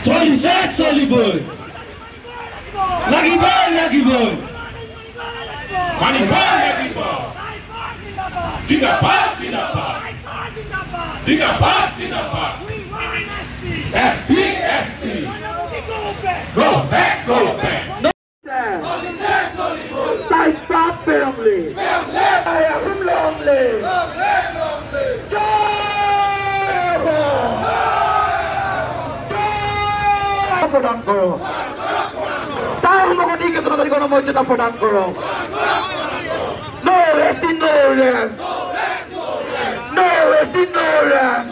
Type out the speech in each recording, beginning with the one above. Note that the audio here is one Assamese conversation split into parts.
চলিছে চলিবই লাগিবই লাগিবই মানিবই লাগিব জিন্দাবাদ জিন্দাবাদ জিন্দাবাদ জিন্দাবাদ SP SP go back Stop stop family I am lonely প্রদান করো তার মগদিকে জনতার গণমর্যাদা প্রদান করো নো রেস্টিং নো রেস্ট নো রেস্টিং নো রেস্ট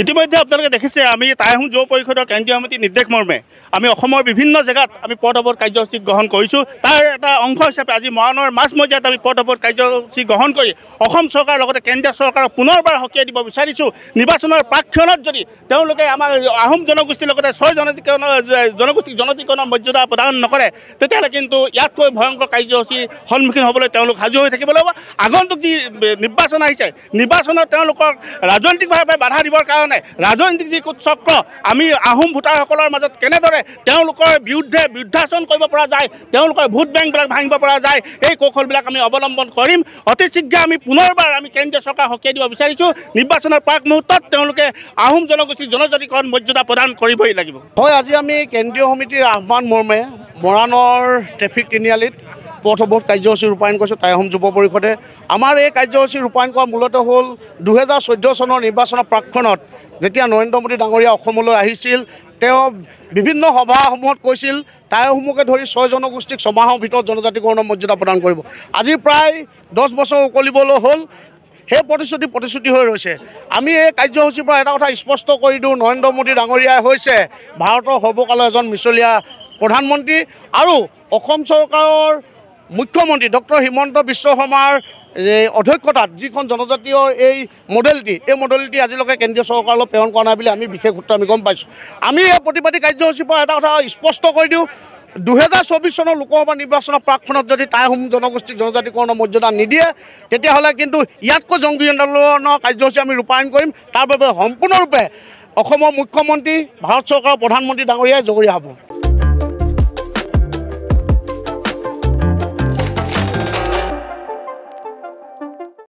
ইতিমধ্যে আপোনালোকে দেখিছে আমি টাই আহোম যুৱ পৰিষদৰ কেন্দ্ৰীয় সমিতিৰ নিৰ্দেশ মৰ্মে আমি অসমৰ বিভিন্ন জেগাত আমি পথ অৱৰোধ কাৰ্যসূচী গ্ৰহণ কৰিছোঁ। তাৰ এটা অংশ হিচাপে আজি মৰাণৰ মাজমজিয়াত আমি পথ অৱৰোধ কাৰ্যসূচী গ্ৰহণ কৰি অসম চৰকাৰৰ লগতে কেন্দ্ৰীয় চৰকাৰক পুনৰবাৰ সকীয়াই দিব বিচাৰিছোঁ। নিৰ্বাচনৰ প্ৰাক্ষণত যদি তেওঁলোকে আমাৰ আহোম জনগোষ্ঠীৰ লগতে 6 জনগোষ্ঠীক জনজাতিকৰণৰ মৰ্যাদা প্ৰদান নকৰে তেতিয়াহ'লে কিন্তু ইয়াতকৈ ভয়ংকৰ কাৰ্যসূচীৰ সন্মুখীন হ'বলৈ তেওঁলোক সাজু হৈ থাকিব লাগিব। আগন্তুক যি নিৰ্বাচন আহিছে নিৰ্বাচনত তেওঁলোকক ৰাজনৈতিকভাৱে বাধা দিবৰ কাৰণে ৰাজনৈতিক যি চক্ৰ আমি আহোম ভোটাৰসকলৰ মাজত কেনেদৰে তেওঁলোকৰ বিৰুদ্ধে বিৰুদ্ধাচৰণ কৰিব পৰা যায় তেওঁলোকৰ ভোট বেংকবিলাক ভাঙিব পৰা যায় এই কৌশলবিলাক আমি অৱলম্বন কৰিম। অতি শীঘ্ৰে আমি পুনৰবাৰ আমি কেন্দ্ৰীয় চৰকাৰ সকীয়াই দিব বিচাৰিছোঁ। নিৰ্বাচনৰ প্ৰাক মুহূৰ্তত তেওঁলোকে আহোম জনগোষ্ঠীৰ জনজাতিকৰণ মৰ্যাদা প্ৰদান কৰিবই লাগিব। হয়, আজি আমি কেন্দ্ৰীয় সমিতিৰ আহ্বান মৰ্মে মৰাণৰ ট্ৰেফিক তিনিআলিত পথ অৱৰোধ কাৰ্যসূচী ৰূপায়ণ কৰিছোঁ টাই আহোম যুৱ পৰিষদে। আমাৰ এই কাৰ্যসূচী ৰূপায়ণ কৰা মূলতঃ হ'ল 2014 চনৰ নিৰ্বাচনৰ প্ৰাক্ষণত যেতিয়া নৰেন্দ্ৰ মোদী ডাঙৰীয়া অসমলৈ আহিছিল তেওঁ বিভিন্ন সভাসমূহত কৈছিল টাই আহোমকে ধৰি 6 জনগোষ্ঠীক ছমাহৰ ভিতৰত জনজাতিকৰণৰ মৰ্যাদা প্ৰদান কৰিব। আজি প্ৰায় 10 বছৰ উকলিবলৈ হ'ল সেই প্ৰতিশ্ৰুতি হৈ ৰৈছে। আমি এই কাৰ্যসূচীৰ পৰা এটা কথা স্পষ্ট কৰি দিওঁ, নৰেন্দ্ৰ মোদী ডাঙৰীয়াই হৈছে ভাৰতৰ সৰ্বকালৰ এজন মিছলীয়া প্ৰধানমন্ত্ৰী আৰু অসম চৰকাৰৰ মুখ্যমন্ত্ৰী ডক্টৰ হিমন্ত বিশ্ব শৰ্মাৰ অধ্যক্ষতাত যিখন জনজাতীয় এই মডেলিটি আজিলৈকে কেন্দ্ৰীয় চৰকাৰলৈ প্ৰেৰণ কৰা নাই বুলি আমি বিশেষ সূত্ৰে আমি গম পাইছোঁ। আমি এই প্ৰতিবাদী কাৰ্যসূচীৰ পৰা এটা কথা স্পষ্ট কৰি দিওঁ, 2024 চনৰ লোকসভা নিৰ্বাচনৰ প্ৰাক্ষণত যদি টাই আহোম জনগোষ্ঠীক জনজাতিকৰণৰ মৰ্যাদা নিদিয়ে তেতিয়াহ'লে কিন্তু ইয়াতকৈ জংগী আন্দোলনৰ কাৰ্যসূচী আমি ৰূপায়ণ কৰিম। তাৰ বাবে সম্পূৰ্ণৰূপে অসমৰ মুখ্যমন্ত্ৰী ভাৰত চৰকাৰৰ প্ৰধানমন্ত্ৰী ডাঙৰীয়াই জগৰীয়া হ'ব।